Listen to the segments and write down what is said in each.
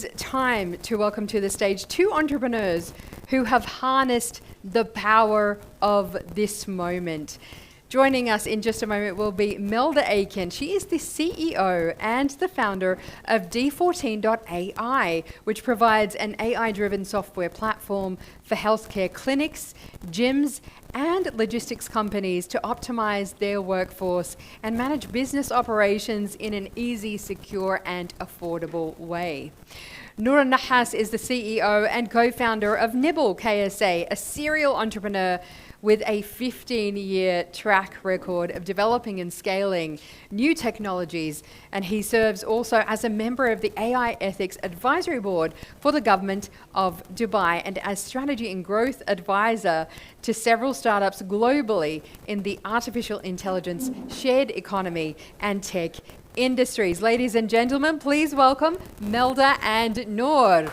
is time to welcome to the stage two entrepreneurs who have harnessed the power of this moment. Joining us in just a moment will be Melda Akin. She is the CEO and the founder of D14.ai, which provides an AI-driven software platform for healthcare clinics, gyms, and logistics companies to optimize their workforce and manage business operations in an easy, secure, and affordable way. Noor Alnahhas is the CEO and co-founder of Nibble KSA, a serial entrepreneur with a 15-year track record of developing and scaling new technologies. And he serves also as a member of the AI Ethics Advisory Board for the government of Dubai and as strategy and growth advisor to several startups globally in the artificial intelligence, shared economy, and tech industries. Ladies and gentlemen, please welcome Melda and Noor.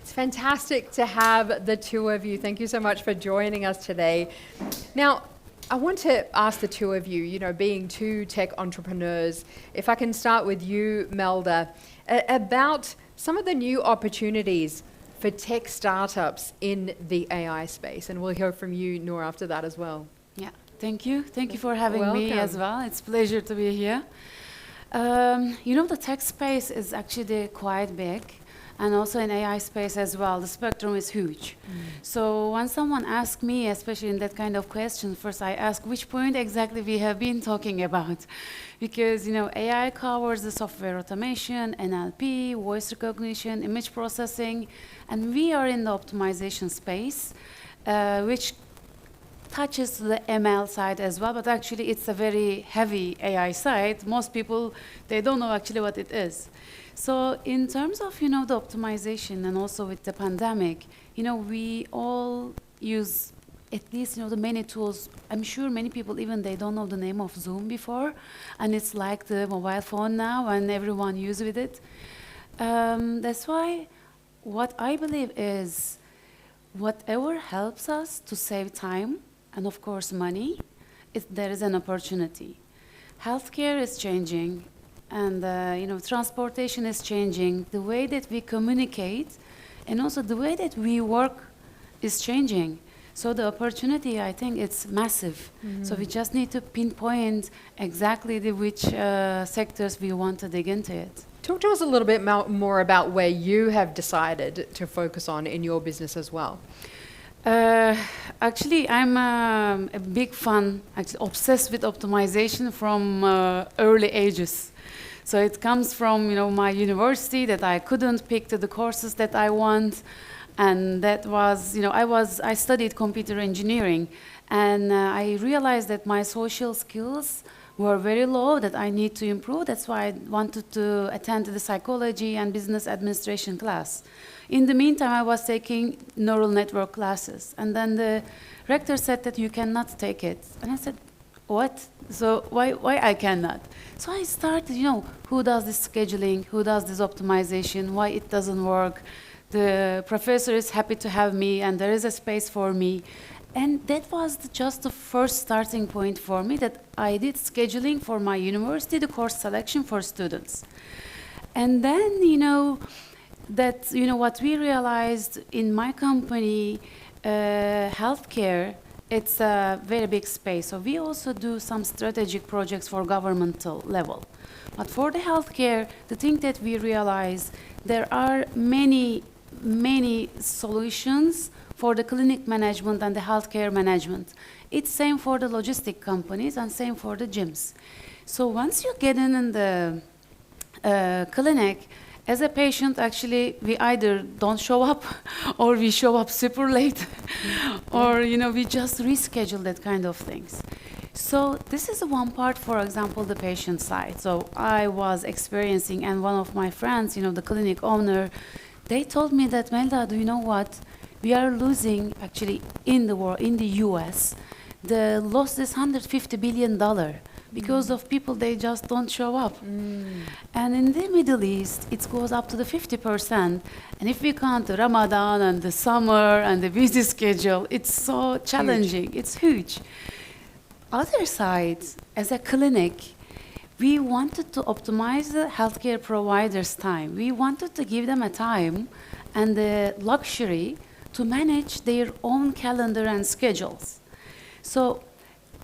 Fantastic to have the two of you. Thank you so much for joining us today. Now, I want to ask the two of you, being two tech entrepreneurs, if I can start with you, Melda, about some of the new opportunities for tech startups in the AI space. And we'll hear from you, Noor, after that as well. Yeah, thank you. Thank you for having me as well. It's a pleasure to be here. The tech space is actually quite big. And also in AI space as well, the spectrum is huge. So when someone asks me, especially in that kind of question, first I ask which point exactly we have been talking about. Because AI covers the software automation, NLP, voice recognition, image processing, and we are in the optimization space, which touches the ML side as well, but actually it's a very heavy AI side. Most people, they don't know actually what it is. So in terms of, the optimization and also with the pandemic, we all use at least, the many tools. I'm sure many people, even they don't know the name of Zoom before, and it's like the mobile phone now and everyone uses it. That's why what I believe is whatever helps us to save time and of course money, there is an opportunity. Healthcare is changing. And transportation is changing. The way that we communicate and also the way that we work is changing. So the opportunity, I think, it's massive. So we just need to pinpoint exactly which sectors we want to dig into it. Talk to us a little bit more about where you have decided to focus on in your business as well. Actually, I'm a big fan, obsessed with optimization from early ages. So it comes from my university that I couldn't pick the courses that I want, and that was I studied computer engineering, and I realized that my social skills were very low, that I need to improve. That's why I wanted to attend the psychology and business administration class. In the meantime, I was taking neural network classes, and then the rector said that you cannot take it, and I said, what? So why I cannot? So I started, who does this scheduling, who does this optimization, why it doesn't work. The professor is happy to have me, and there is a space for me. And that was just the first starting point for me, that I did scheduling for my university, the course selection for students. And then, what we realized in my company, healthcare, it's a very big space. So we also do some strategic projects for governmental level. But for the healthcare, the thing that we realize, there are many solutions for the clinic management and the healthcare management. It's same for the logistic companies and same for the gyms. So once you get in the clinic, as a patient, actually, we either don't show up or we show up super late or, we just reschedule that kind of things. So this is one part, for example, the patient side. So I was experiencing, and one of my friends, the clinic owner, they told me that, Melda, do you know what? We are losing, actually, in the world, in the US, the loss is $150 billion. Because of people, they just don't show up. And in the Middle East, it goes up to the 50%. And if we count the Ramadan and the summer and the busy schedule, it's so challenging. It's huge. Other side, as a clinic, we wanted to optimize the healthcare providers' time. We wanted to give them a time and the luxury to manage their own calendar and schedules. So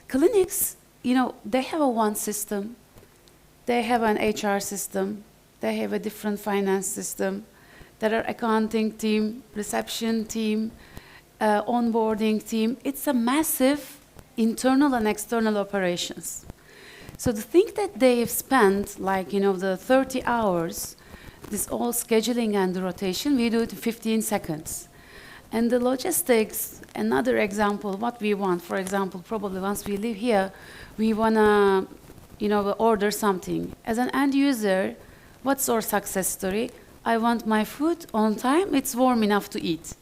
clinics, they have one system. They have an HR system. They have a different finance system. There are accounting team, reception team, onboarding team. It's a massive internal and external operations. So the thing that they've spent, the 30 hours, this all scheduling and the rotation, we do it in 15 seconds. And the logistics, another example, what we want, for example, probably once we live here, we want to, order something. As an end user, what's our success story? I want my food on time, it's warm enough to eat.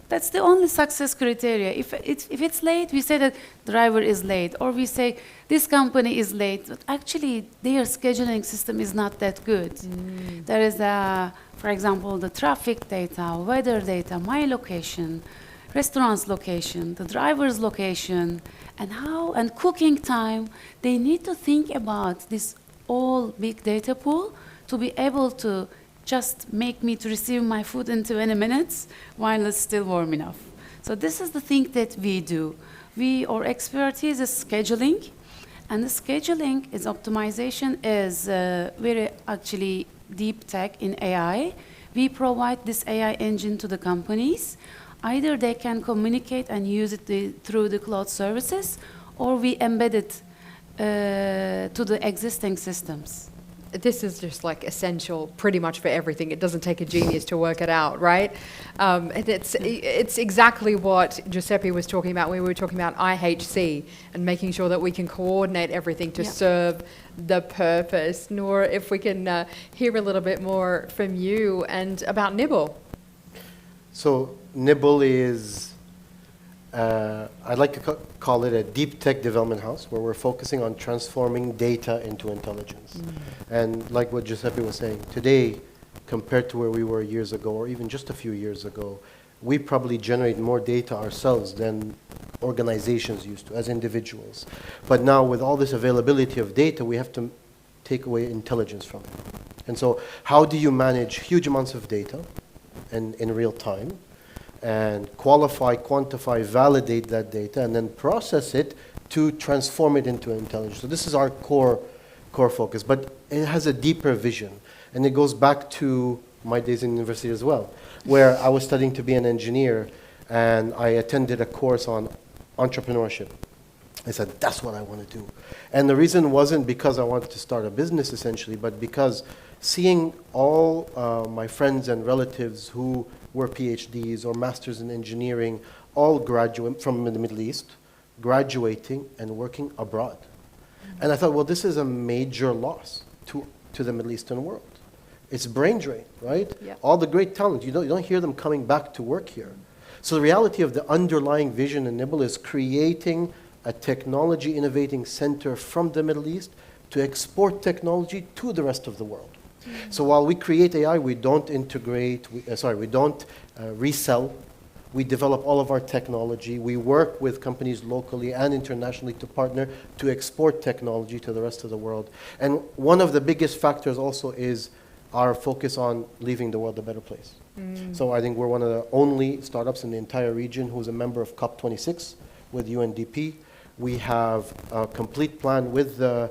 That's the only success criteria. If it's late, we say that driver is late, or we say this company is late. But actually, their scheduling system is not that good. There is, for example, the traffic data, weather data, my location, restaurant's location, the driver's location, and cooking time. They need to think about this all big data pool to be able to just make me to receive my food in 20 minutes while it's still warm enough. So this is the thing that we do. Our expertise is scheduling, and the scheduling is optimization is very actually deep tech in AI. We provide this AI engine to the companies. Either they can communicate and use it through the cloud services, or we embed it to the existing systems. This is just like essential pretty much for everything. It doesn't take a genius to work it out, right? It's exactly what Giuseppe was talking about when we were talking about IHC and making sure that we can coordinate everything to serve the purpose. Noor, if we can hear a little bit more from you and about Nibble. So Nibble is, I'd like to call it a deep tech development house where we're focusing on transforming data into intelligence. And like what Giuseppe was saying, today, compared to where we were years ago, or even just a few years ago, we probably generate more data ourselves than organizations used to, as individuals. But now with all this availability of data, we have to take away intelligence from it. And so how do you manage huge amounts of data in real time, and qualify, quantify, validate that data, and then process it to transform it into intelligence? So this is our core focus, but it has a deeper vision. And it goes back to my days in university as well, where I was studying to be an engineer, and I attended a course on entrepreneurship. I said, that's what I want to do. And the reason wasn't because I wanted to start a business, essentially, but because seeing all my friends and relatives who were PhDs or masters in engineering, all graduate from the Middle East, graduating and working abroad. And I thought, well, this is a major loss to the Middle Eastern world. It's brain drain, right? Yeah. All the great talent, you don't hear them coming back to work here. So the reality of the underlying vision in Nibble is creating a technology innovating center from the Middle East to export technology to the rest of the world. So while we create AI, we don't we don't resell. We develop all of our technology. We work with companies locally and internationally to partner to export technology to the rest of the world. And one of the biggest factors also is our focus on leaving the world a better place. So I think we're one of the only startups in the entire region who's a member of COP26 with UNDP. We have a complete plan with the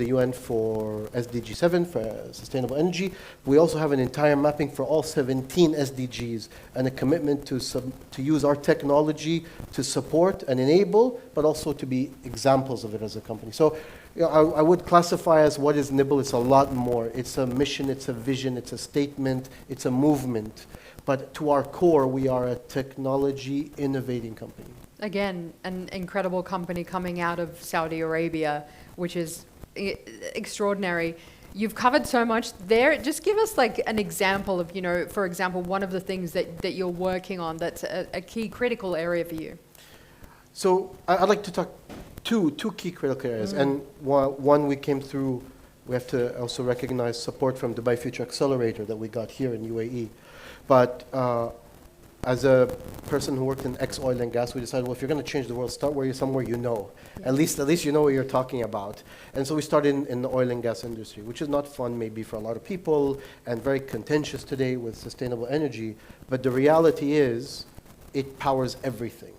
UN for SDG 7 for sustainable energy. We also have an entire mapping for all 17 SDGs and a commitment to use our technology to support and enable, but also to be examples of it as a company. So I would classify as what is Nibble. It's a lot more. It's a mission, it's a vision, it's a statement, it's a movement. But to our core, we are a technology innovating company. Again, an incredible company coming out of Saudi Arabia, which is extraordinary. You've covered so much there. Just give us like an example of, for example, one of the things that you're working on that's a key critical area for you. So I'd like to talk two key critical areas. And one we came through, we have to also recognize support from Dubai Future Accelerator that we got here in UAE. But as a person who worked in ex-oil and gas, we decided, well, if you're going to change the world, start somewhere you know. Yeah. At least you know what you're talking about. And so we started in the oil and gas industry, which is not fun maybe for a lot of people and very contentious today with sustainable energy. But the reality is, it powers everything.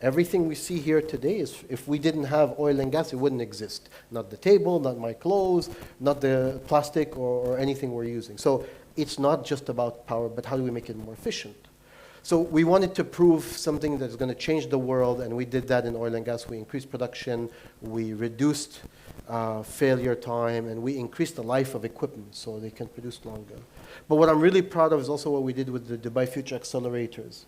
Everything we see here today is, if we didn't have oil and gas, it wouldn't exist. Not the table, not my clothes, not the plastic or anything we're using. So it's not just about power, but how do we make it more efficient? So we wanted to prove something that's going to change the world, and we did that in oil and gas. We increased production, we reduced failure time, and we increased the life of equipment so they can produce longer. But what I'm really proud of is also what we did with the Dubai Future Accelerators,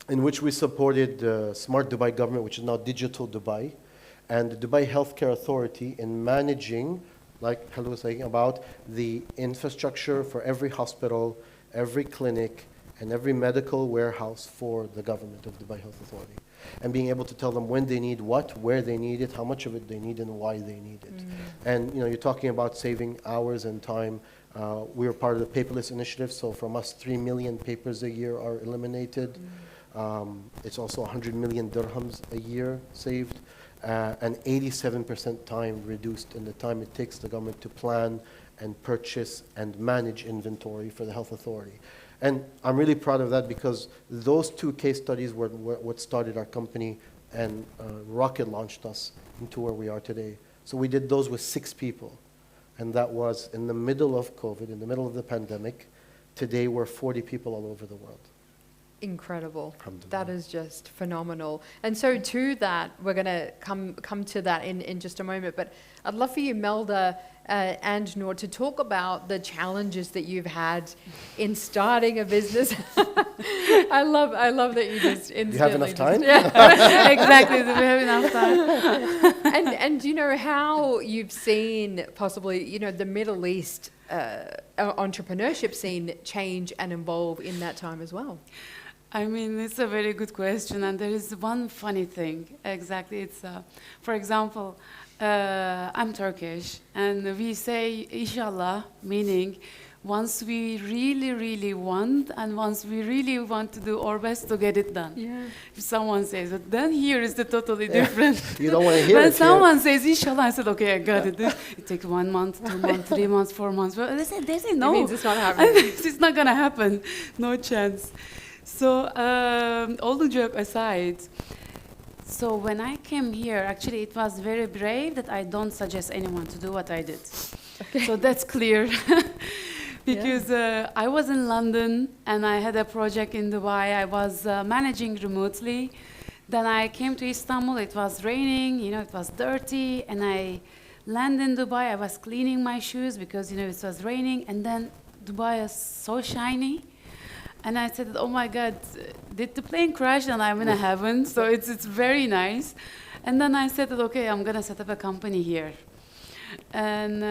in which we supported the Smart Dubai government, which is now Digital Dubai, and the Dubai Healthcare Authority in managing, like Hello was saying, about the infrastructure for every hospital, every clinic, and every medical warehouse for the government of Dubai Health Authority. And being able to tell them when they need what, where they need it, how much of it they need, and why they need it. And you're talking about saving hours and time. We were part of the paperless initiative, so from us, 3 million papers a year are eliminated. It's also 100 million dirhams a year saved, and 87% time reduced in the time it takes the government to plan and purchase and manage inventory for the health authority. And I'm really proud of that, because those two case studies were what started our company and rocket launched us into where we are today. So we did those with 6 people. And that was in the middle of COVID, in the middle of the pandemic. Today we're 40 people all over the world. Incredible. That is just phenomenal. And so to that, we're going to come to that in just a moment. But I'd love for you, Melda and Noor, to talk about the challenges that you've had in starting a business. I love that you just instantly... You have enough time? Yeah. Exactly. Do we have enough time? and you know how you've seen possibly, the Middle East entrepreneurship scene change and evolve in that time as well? I mean, it's a very good question, and there is one funny thing. Exactly, it's, for example, I'm Turkish, and we say inshallah, meaning once we really, really want, and once we really want to do our best to get it done. Yeah. If someone says it, then here is the totally different. You don't want to hear when it. When someone says inshallah, I said, okay, I got it. It takes 1 month, 2 months, 3 months, 4 months. But they say no. It means it's not happening. It's not going to happen. No chance. So all the joke aside, so when I came here, actually it was very brave that I don't suggest anyone to do what I did. Okay. So that's clear. Because I was in London and I had a project in Dubai. I was managing remotely. Then I came to Istanbul. It was raining, it was dirty. And I landed in Dubai. I was cleaning my shoes because, it was raining. And then Dubai is so shiny. And I said, oh my God, did the plane crash? And I'm in a heaven, so it's very nice. And then I said, okay, I'm gonna set up a company here. And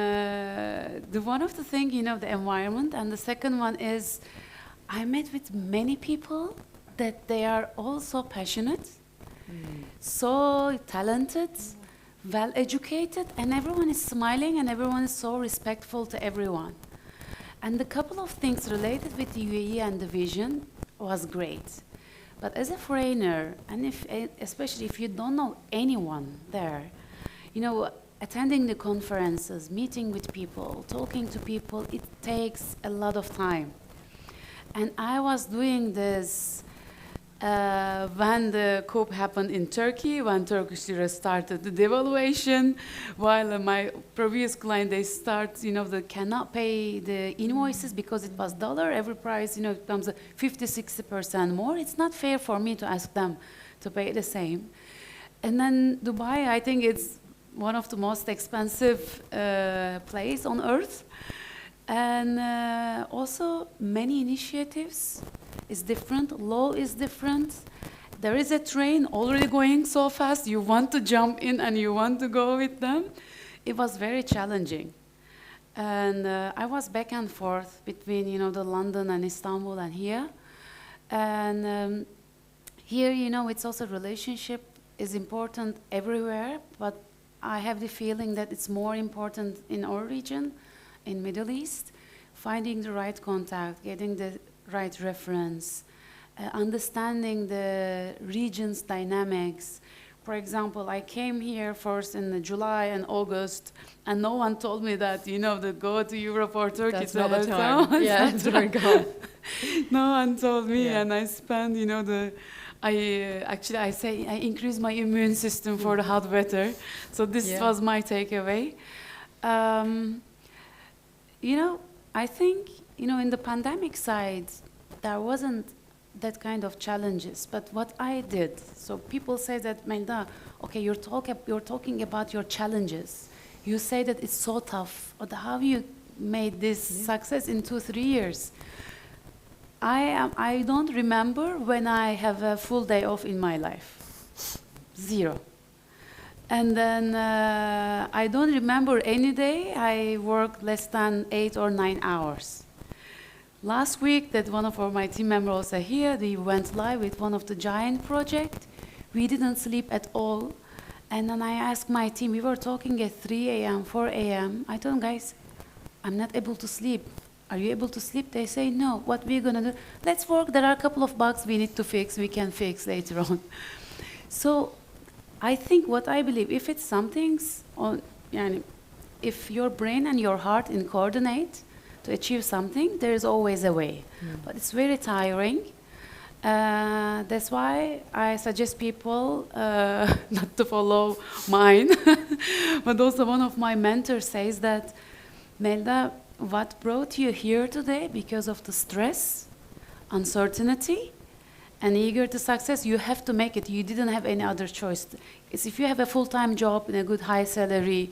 one of the things, the environment, and the second one is, I met with many people that they are all so passionate, so talented, well educated, and everyone is smiling, and everyone is so respectful to everyone. And a couple of things related with the UAE and the vision was great. But as a foreigner, and especially if you don't know anyone there, attending the conferences, meeting with people, talking to people, it takes a lot of time. And I was doing this when the coup happened in Turkey, when Turkish lira started the devaluation, while my previous client, they they cannot pay the invoices because it was dollar, every price, it comes 50-60% more. It's not fair for me to ask them to pay the same. And then Dubai, I think it's one of the most expensive place on earth. And also many initiatives is different, law is different. There is a train already going so fast, you want to jump in and you want to go with them. It was very challenging. And I was back and forth between, the London and Istanbul and here. And here, it's also relationship is important everywhere, but I have the feeling that it's more important in our region, in Middle East, finding the right contact, getting the right reference, understanding the region's dynamics. For example, I came here first in July and August, and no one told me that, to go to Europe or Turkey. That's not the time. Yeah, don't go. No one told me, Yeah. and I spent, I increased my immune system for the hot weather. So this was my takeaway. I think, in the pandemic side, there wasn't that kind of challenges. But what I did, so people say that, Melda, okay, you're talking about your challenges. You say that it's so tough. But how you made this success in 2-3 years? I don't remember when I have a full day off in my life. 0. And then I don't remember any day I worked less than 8 or 9 hours. Last week, that one of my team members are here, we went live with one of the giant projects. We didn't sleep at all. And then I asked my team, we were talking at 3 a.m., 4 a.m. I told them, guys, I'm not able to sleep. Are you able to sleep? They say, no. What we're going to do? Let's work. There are a couple of bugs we need to fix. We can fix later on. So I think what I believe, if it's something's on, if your brain and your heart coordinate to achieve something, there is always a way. But it's very tiring. That's why I suggest people not to follow mine. But also one of my mentors says that, Melda, what brought you here today because of the stress, uncertainty, and eager to success, you have to make it. You didn't have any other choice. It's if you have a full-time job in a good high salary,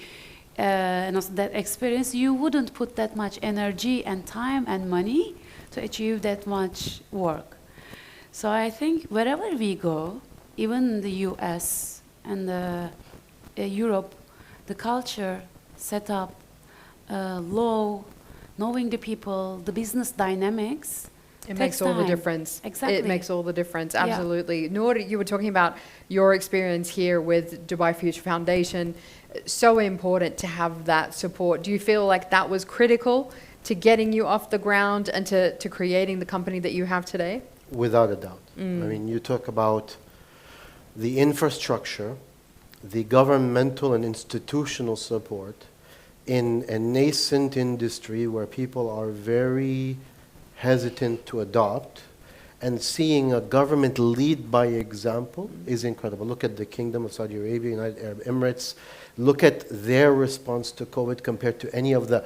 and also that experience, you wouldn't put that much energy and time and money to achieve that much work. So I think wherever we go, even the US and Europe, the culture, setup, law, knowing the people, the business dynamics, it makes all the difference. Exactly. It makes all the difference, absolutely. Noor, you were talking about your experience here with Dubai Future Foundation. So important to have that support. Do you feel like that was critical to getting you off the ground and to creating the company that you have today? Without a doubt. I mean, you talk about the infrastructure, the governmental and institutional support in a nascent industry where people are very hesitant to adopt, and seeing a government lead by example is incredible. Look at the Kingdom of Saudi Arabia, United Arab Emirates. Look at their response to COVID compared to any of the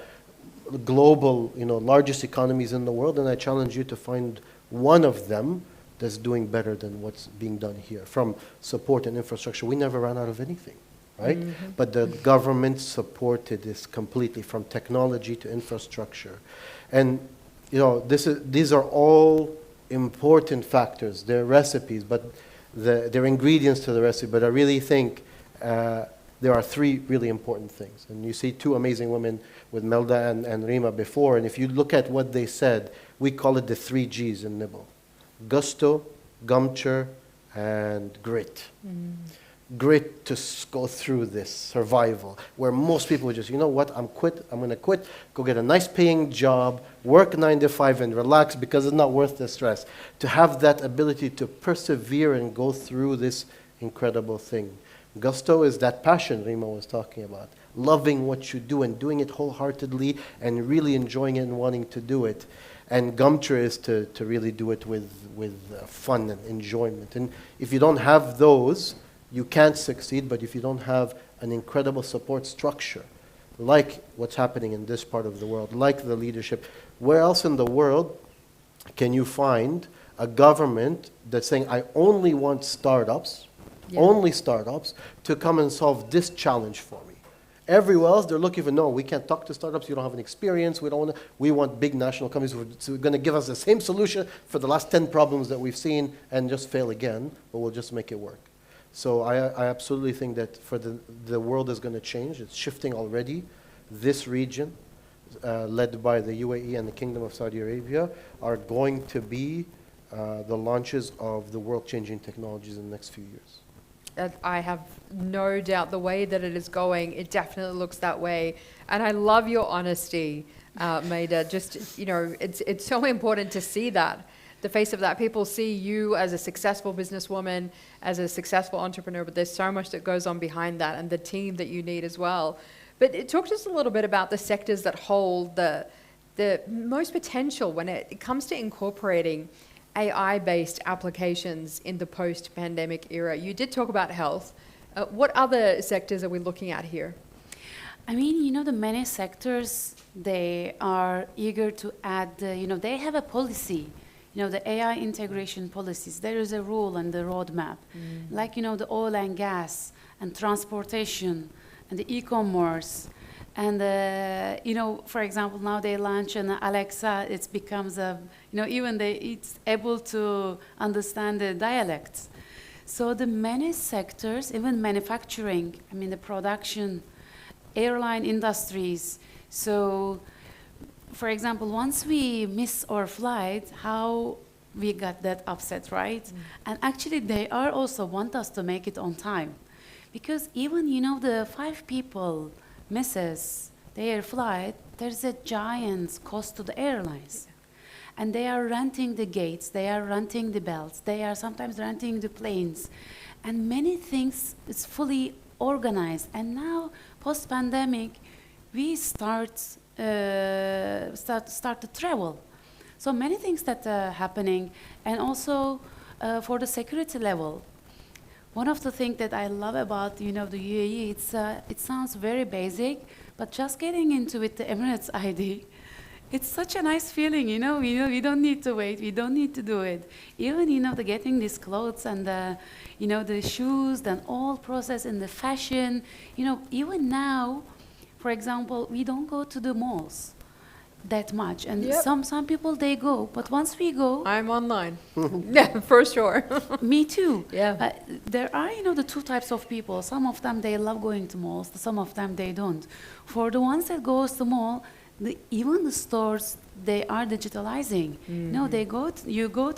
global, largest economies in the world, and I challenge you to find one of them that's doing better than what's being done here. From support and infrastructure, we never ran out of anything, right? But the government supported this completely, from technology to infrastructure. And these are all important factors. They're recipes, but they're ingredients to the recipe. But I really think there are 3 really important things. And you see 2 amazing women with Melda and Rima before. And if you look at what they said, we call it the 3 Gs in Nibble: gusto, gumture, and grit. Grit to go through this survival, where most people would just, you know what, I'm going to quit, go get a nice paying job, work 9 to 5 and relax because it's not worth the stress. To have that ability to persevere and go through this incredible thing. Gusto is that passion Rima was talking about, loving what you do and doing it wholeheartedly and really enjoying it and wanting to do it. And gumture is to really do it with fun and enjoyment. And if you don't have those, you can't succeed. But if you don't have an incredible support structure, like what's happening in this part of the world, like the leadership, where else in the world can you find a government that's saying, I only want startups, only startups, to come and solve this challenge for me? Everywhere else, they're looking for, no, we can't talk to startups, you don't have an experience, we want big national companies who are going to give us the same solution for the last 10 problems that we've seen and just fail again, but we'll just make it work. So I absolutely think that for the world is going to change. It's shifting already. This region, led by the UAE and the Kingdom of Saudi Arabia, are going to be the launches of the world-changing technologies in the next few years. I have no doubt the way that it is going, it definitely looks that way. And I love your honesty, Melda. Just, it's so important to see that the face of that. People see you as a successful businesswoman, as a successful entrepreneur, but there's so much that goes on behind that and the team that you need as well. But talk to us a little bit about the sectors that hold the most potential when it comes to incorporating AI-based applications in the post-pandemic era. You did talk about health. What other sectors are we looking at here? I mean, the many sectors, they are eager to add, they have a policy, the AI integration policies. There is a rule and the roadmap. Like, the oil and gas and transportation and the e-commerce. And, for example, now they launch an Alexa, it becomes it's able to understand the dialects. So the many sectors, even manufacturing, the production, airline industries. So, for example, once we miss our flight, how we got that upset, right? And actually, they are also want us to make it on time. Because even, the 5 people misses their flight, there's a giant cost to the airlines. And they are renting the gates, they are renting the belts, they are sometimes renting the planes. And many things is fully organized. And now, post-pandemic, we start to travel. So many things that are happening. And also for the security level. One of the things that I love about, the UAE, it sounds very basic, but just getting into it, the Emirates ID, it's such a nice feeling, we don't need to wait, we don't need to do it. Even, the getting these clothes and the shoes, and all process in the fashion, even now, for example, we don't go to the malls that much. And some people, they go, but once we go... I'm online. Yeah, for sure. Me too. Yeah. There are, the 2 types of people. Some of them, they love going to malls. Some of them, they don't. For the ones that goes to mall, even the stores, they are digitalizing.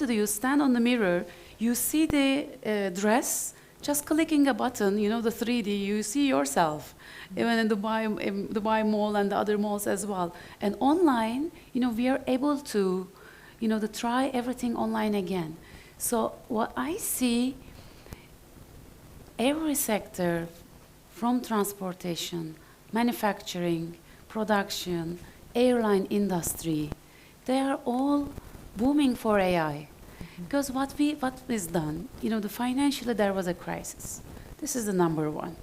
You stand on the mirror, you see the dress, just clicking a button, the 3D, you see yourself. Even in Dubai Mall and the other malls as well. And online, we are able to, to try everything online again. So what I see, every sector, from transportation, manufacturing, production, airline industry, they are all booming for AI. Because what is done, financially there was a crisis. This is the number one.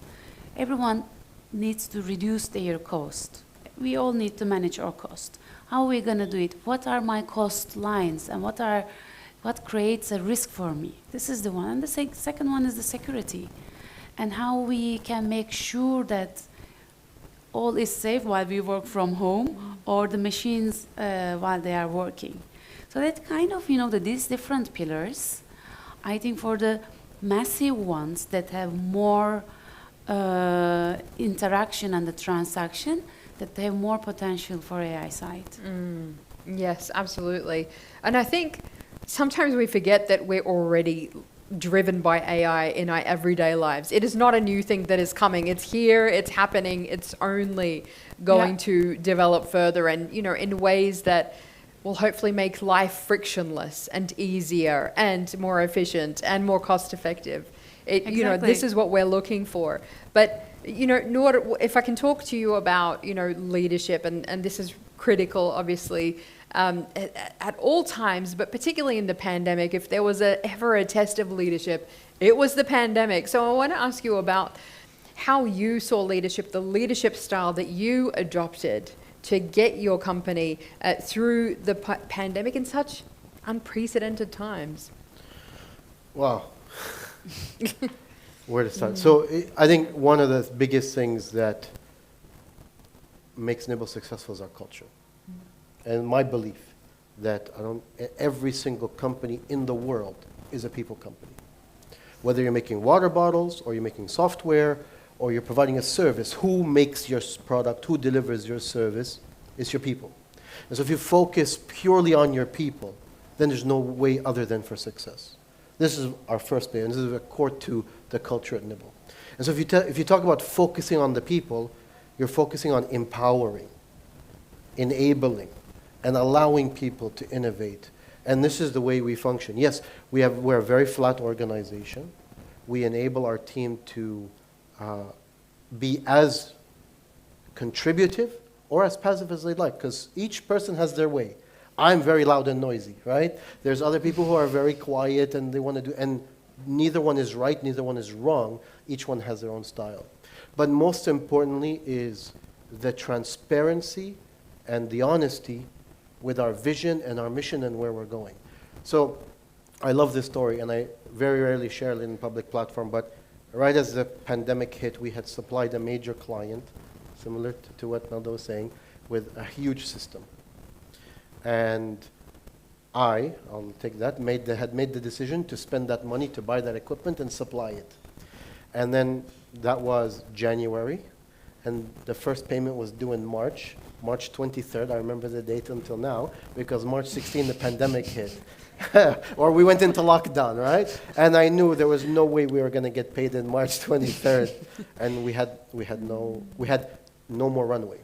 Everyone needs to reduce their cost. We all need to manage our cost. How are we going to do it? What are my cost lines, and what creates a risk for me? This is the one. And the second one is the security, and how we can make sure that all is safe while we work from home, or the machines while they are working. So that kind of, these different pillars, I think for the massive ones that have more interaction and the transaction, that they have more potential for AI side. Yes, absolutely. And I think sometimes we forget that we're already driven by AI in our everyday lives. It is not a new thing that is coming. It's here, it's happening, it's only going to develop further, and in ways that will hopefully make life frictionless and easier and more efficient and more cost effective. Exactly. This is what we're looking for. But, Noor, if I can talk to you about, leadership, and this is critical, obviously, at all times, but particularly in the pandemic, if there was ever a test of leadership, it was the pandemic. So I want to ask you about how you saw leadership, the leadership style that you adopted to get your company through the pandemic in such unprecedented times. Wow. Where to start? So I think one of the biggest things that makes Nibble successful is our culture. And my belief that every single company in the world is a people company. Whether you're making water bottles, or you're making software, or you're providing a service, who makes your product, who delivers your service, it's your people. And so if you focus purely on your people, then there's no way other than for success. This is our first bit, and this is a core to the culture at Nibble. And so if you talk about focusing on the people, you're focusing on empowering, enabling, and allowing people to innovate And this is the way we function. Yes, we're a very flat organization. We enable our team to be as contributive or as passive as they'd like, because each person has their way. I'm very loud and noisy, right? There's other people who are very quiet and they want to do, and neither one is right, neither one is wrong. Each one has their own style. But most importantly is the transparency and the honesty with our vision and our mission and where we're going. So I love this story, and I very rarely share it in a public platform, but right as the pandemic hit, we had supplied a major client, similar to what Melda was saying, with a huge system. And I'll take that, had made the decision to spend that money to buy that equipment and supply it. And then that was January, and the first payment was due in March 23rd. I remember the date until now, because March 16th, the pandemic hit. Or we went into lockdown, right? And I knew there was no way we were going to get paid in March 23rd, and we had no more runway.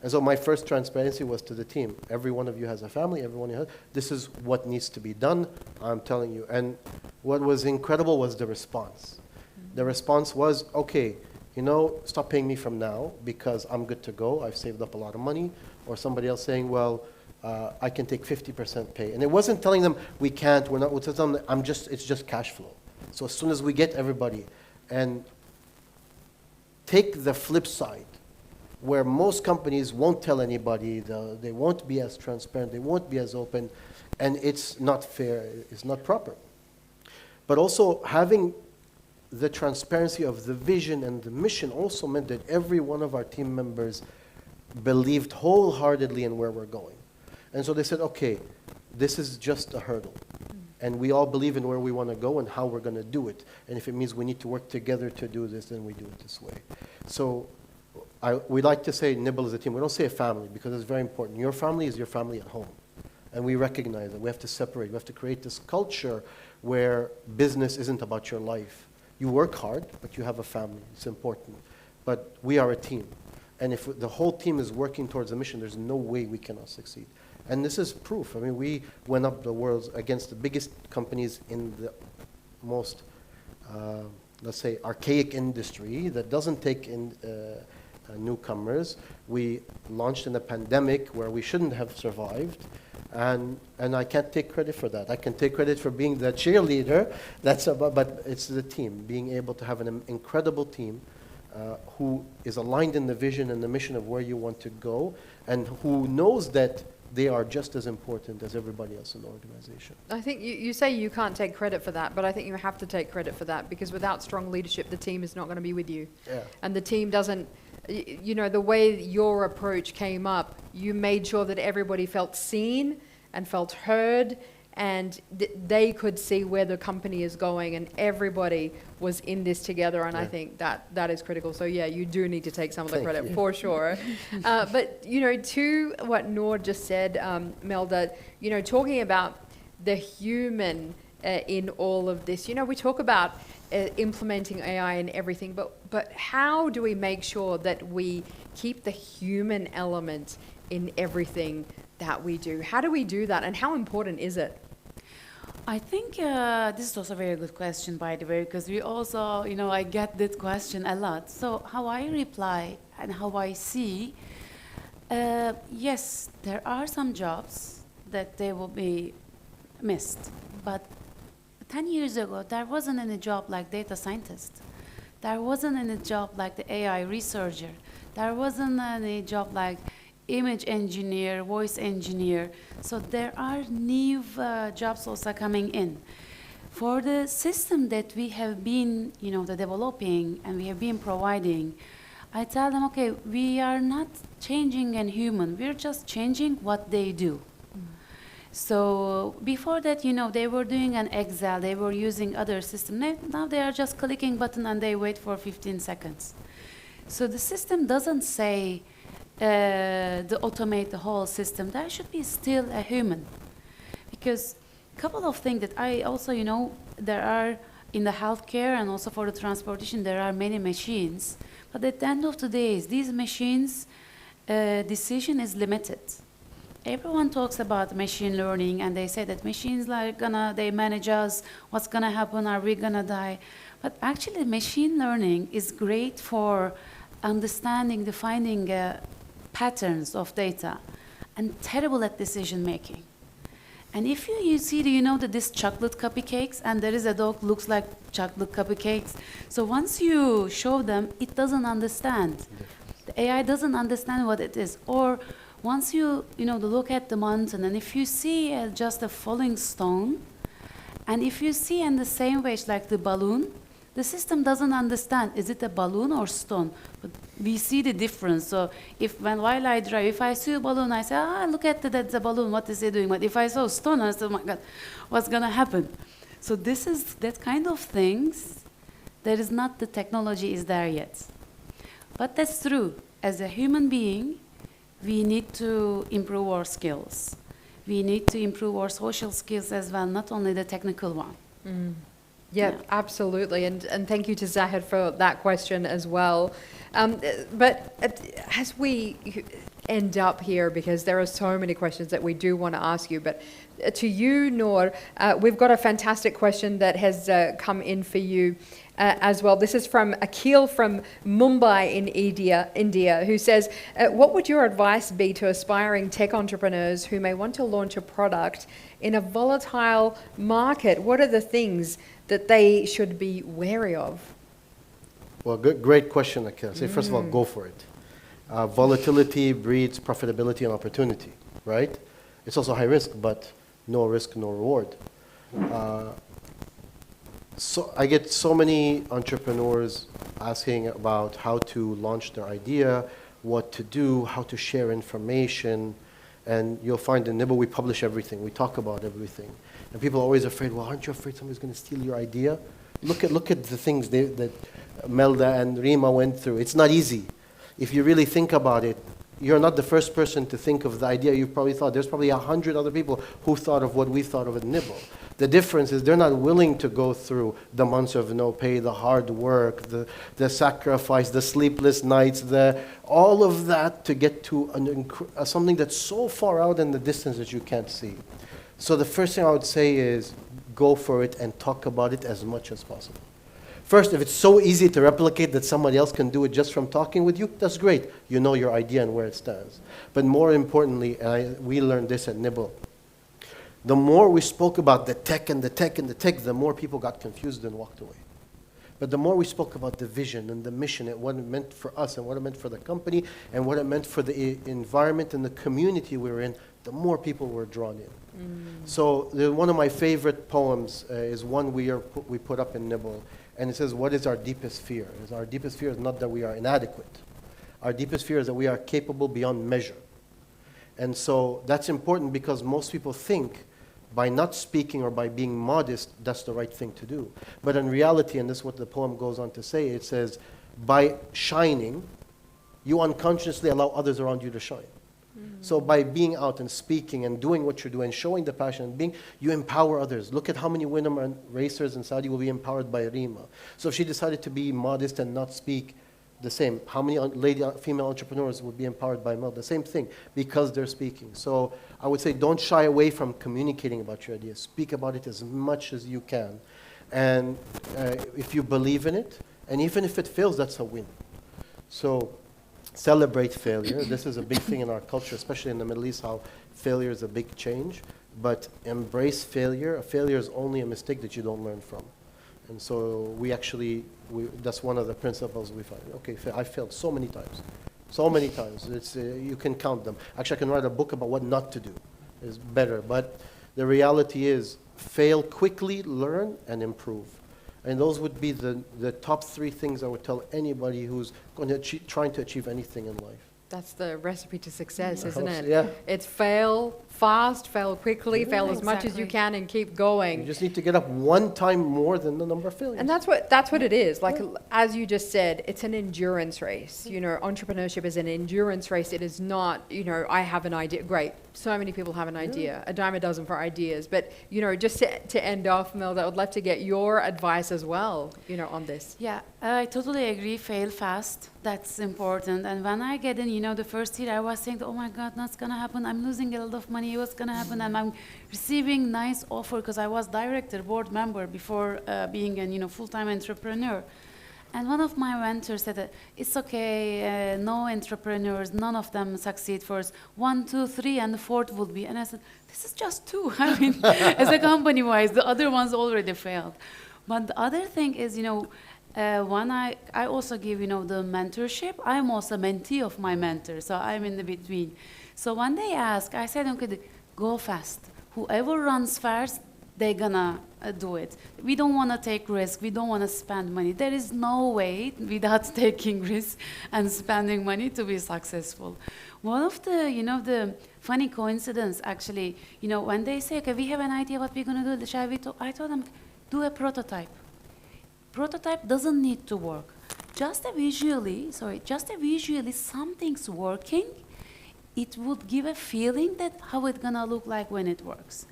And so my first transparency was to the team. Every one of you has a family, everyone has, this is what needs to be done, I'm telling you. And what was incredible was the response. The response was, okay, stop paying me from now because I'm good to go, I've saved up a lot of money. Or somebody else saying, well, I can take 50% pay. And it wasn't telling them, we can't, we're not, we're telling them, it's just cash flow. So as soon as we get everybody, and take the flip side, where most companies won't tell anybody, they won't be as transparent, they won't be as open, and it's not fair, it's not proper. But also having the transparency of the vision and the mission also meant that every one of our team members believed wholeheartedly in where we're going. And so they said, okay, this is just a hurdle. And we all believe in where we want to go and how we're going to do it. And if it means we need to work together to do this, then we do it this way. So we like to say Nibble is a team. We don't say a family because it's very important. Your family is your family at home. And we recognize that we have to separate. We have to create this culture where business isn't about your life. You work hard, but you have a family. It's important. But we are a team. And if the whole team is working towards a mission, there's no way we cannot succeed. And this is proof. I mean, we went up the world against the biggest companies in the most, let's say, archaic industry that doesn't take in newcomers. We launched in a pandemic where we shouldn't have survived. And I can't take credit for that. I can take credit for being the cheerleader, but it's the team, being able to have an incredible team who is aligned in the vision and the mission of where you want to go, and who knows that they are just as important as everybody else in the organization. I think you say you can't take credit for that, but I think you have to take credit for that, because without strong leadership, the team is not going to be with you. Yeah. And the team doesn't, the way your approach came up, you made sure that everybody felt seen and felt heard, and they could see where the company is going, and everybody was in this together, and I think that is critical. So yeah, you do need to take some of the credit for sure. But to what Noor just said, Melda, talking about the human in all of this, we talk about implementing AI and everything, but how do we make sure that we keep the human element in everything that we do? How do we do that, and how important is it? I think this is also a very good question, by the way, because we also, I get that question a lot. So how I reply and how I see, yes, there are some jobs that they will be missed, but 10 years ago, there wasn't any job like data scientist. There wasn't any job like the AI researcher. There wasn't any job like image engineer, voice engineer. So there are new jobs also coming in. For the system that we have been, developing and we have been providing, I tell them, okay, we are not changing a human. We're just changing what they do. So before that, they were doing an Excel, they were using other system. Now they are just clicking button and they wait for 15 seconds. So the system doesn't say to automate the whole system. There should be still a human. Because a couple of things that I also, there are in the healthcare and also for the transportation, there are many machines. But at the end of the day, these machines' decision is limited. everyone talks about machine learning, and they say that machines they manage us, what's gonna happen, are we gonna die? But actually, machine learning is great for understanding, defining patterns of data, and terrible at decision making. And if you see, do you know that this chocolate cupcakes, and there is a dog looks like chocolate cupcakes. So once you show them, it doesn't understand. The AI doesn't understand what it is. Or once you look at the mountain, and if you see just a falling stone, and if you see in the same way like the balloon, the system doesn't understand, is it a balloon or stone? But we see the difference. So while I drive, if I see a balloon, I say, look at that's a balloon, what is it doing? But if I saw a stone, I say, oh my God, what's gonna happen? So this is that kind of things, the technology is there yet. But that's true. As a human being, we need to improve our skills. We need to improve our social skills as well, not only the technical one. Mm. Yeah, absolutely. And thank you to Zahid for that question as well. But as we end up here, because there are so many questions that we do want to ask you, but to you, Noor, we've got a fantastic question that has come in for you as well. This is from Akhil from Mumbai in India, who says, what would your advice be to aspiring tech entrepreneurs who may want to launch a product in a volatile market? What are the things that they should be wary of? Well, great question, Akhil. Say, first of all, go for it. Volatility breeds profitability and opportunity, right? It's also high risk, but no risk, no reward. So I get so many entrepreneurs asking about how to launch their idea, what to do, how to share information. And you'll find in Nibble, we publish everything. We talk about everything. And people are always afraid, well, aren't you afraid somebody's going to steal your idea? Look at the things that Melda and Rima went through. It's not easy. If you really think about it, you're not the first person to think of the idea you probably thought. There's probably 100 other people who thought of what we thought of at Nibble. The difference is they're not willing to go through the months of no pay, the hard work, the sacrifice, the sleepless nights, all of that to get to something that's so far out in the distance that you can't see. So the first thing I would say is go for it and talk about it as much as possible. First, if it's so easy to replicate that somebody else can do it just from talking with you, that's great. You know your idea and where it stands. But more importantly, and we learned this at Nibble, the more we spoke about the tech and the tech and the tech, the more people got confused and walked away. But the more we spoke about the vision and the mission and what it meant for us and what it meant for the company and what it meant for the environment and the community we were in, the more people were drawn in. So one of my favorite poems is one we put up in Nibble. And it says, what is our deepest fear? Our deepest fear is not that we are inadequate. Our deepest fear is that we are capable beyond measure. And so that's important because most people think by not speaking or by being modest, that's the right thing to do. But in reality, and this is what the poem goes on to say, it says, by shining, you unconsciously allow others around you to shine. So by being out and speaking and doing what you're doing, showing the passion, and you empower others. Look at how many women racers in Saudi will be empowered by Rima. So if she decided to be modest and not speak, the same. How many female entrepreneurs would be empowered by Melda? The same thing, because they're speaking. So I would say don't shy away from communicating about your idea. Speak about it as much as you can. And if you believe in it, and even if it fails, that's a win. So celebrate failure. This is a big thing in our culture, especially in the Middle East, how failure is a big change. But embrace failure. A failure is only a mistake that you don't learn from. And so that's one of the principles we find. Okay, I failed so many times. So many times. It's, you can count them. Actually, I can write a book about what not to do. It's better. But the reality is, fail quickly, learn, and improve. And those would be the top 3 things I would tell anybody who's going to trying to achieve anything in life. That's the recipe to success, isn't it? Yeah. It's fail fast, fail quickly, fail as much as you can, and keep going. You just need to get up one time more than the number of failures. And that's what it is. Like, as you just said, it's an endurance race. You know, entrepreneurship is an endurance race. It is not, you know, I have an idea. Great. So many people have an idea, a dime a dozen for ideas. But, you know, just to end off, Melda, I would love to get your advice as well, you know, on this. Yeah, I totally agree. Fail fast. That's important. And when I get in, the first year, I was saying, oh my God, that's gonna happen. I'm losing a lot of money. What's gonna happen? And I'm receiving nice offer because I was director, board member before being a full-time entrepreneur. And one of my mentors said that it's okay. No entrepreneurs, none of them succeed first. 1, 2, 3, and the fourth will be. And I said, this is just 2. I mean, as a company-wise, the other ones already failed. But the other thing is, when I also give, the mentorship, I'm also a mentee of my mentor, so I'm in the between. So when they ask, I said, okay, go fast. Whoever runs fast, they're gonna do it. We don't want to take risk. We don't want to spend money. There is no way without taking risk and spending money to be successful. One of the, the funny coincidence, actually, when they say, okay, we have an idea what we're gonna do, shall we I told them, do a prototype. Prototype doesn't need to work. Just visually something's working, it would give a feeling that how it's gonna look like when it works.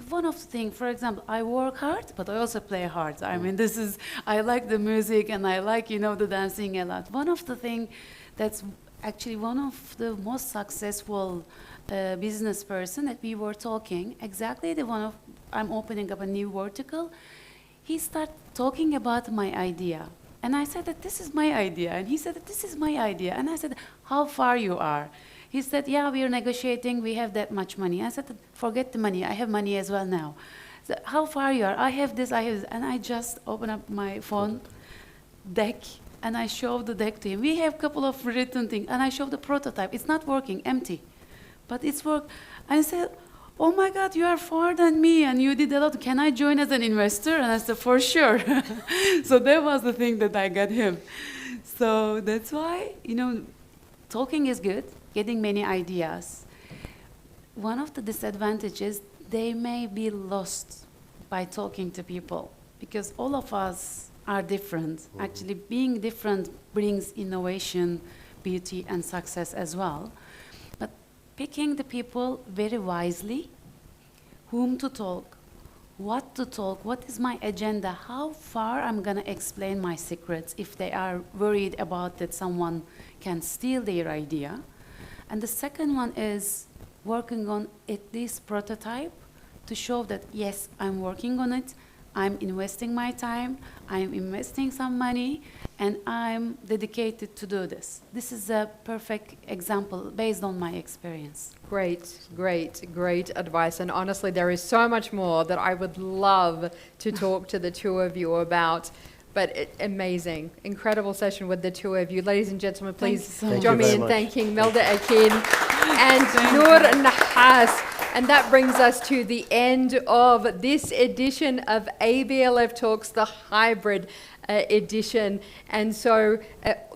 One of the things, for example, I work hard, but I also play hard. I mean, I like the music and I like, the dancing a lot. One of the things that's actually one of the most successful business person that we were talking, exactly I'm opening up a new vertical. He started talking about my idea. And I said that this is my idea. And he said that this is my idea. And I said, how far you are? He said, yeah, we are negotiating. We have that much money. I said, forget the money. I have money as well now. So, how far you are? I have this, I have this. And I just opened up my phone deck and I showed the deck to him. We have a couple of written things. And I showed the prototype. It's not working, empty. But it's worked. And I said, oh my God, you are far than me and you did a lot. Can I join as an investor? And I said, for sure. So that was the thing that I got him. So that's why, talking is good, getting many ideas. One of the disadvantages, they may be lost by talking to people because all of us are different. Mm-hmm. Actually, being different brings innovation, beauty, and success as well. Picking the people very wisely, whom to talk, what is my agenda, how far I'm gonna explain my secrets if they are worried about that someone can steal their idea. And the second one is working on at least prototype to show that, yes, I'm working on it, I'm investing my time, I'm investing some money, and I'm dedicated to do this. This is a perfect example based on my experience. Great, great, great advice. And honestly, there is so much more that I would love to talk to the two of you about. But amazing, incredible session with the two of you. Ladies and gentlemen, please join me in thanking Melda Akin and Noor Alnahhas. And that brings us to the end of this edition of ABLF Talks, the hybrid edition. And so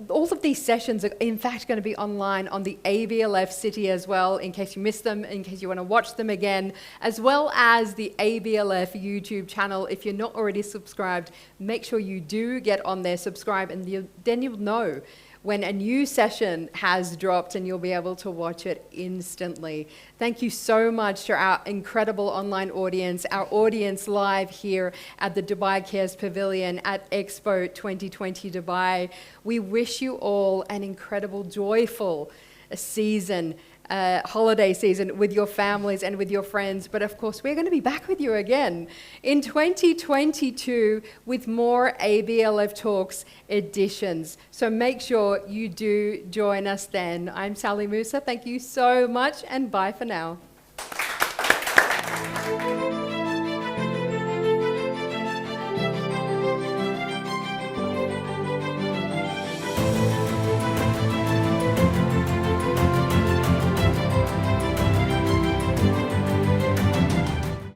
all of these sessions are in fact going to be online on the ABLF City as well, in case you missed them, in case you want to watch them again, as well as the ABLF YouTube channel. If you're not already subscribed, make sure you do get on there, subscribe, and then you'll know when a new session has dropped and you'll be able to watch it instantly. Thank you so much to our incredible online audience, our audience live here at the Dubai Cares Pavilion at Expo 2020 Dubai. We wish you all an incredible, joyful season, holiday season with your families and with your friends. But of course, we're going to be back with you again in 2022 with more ABLF Talks editions. So make sure you do join us then. I'm Sally Musa. Thank you so much and bye for now.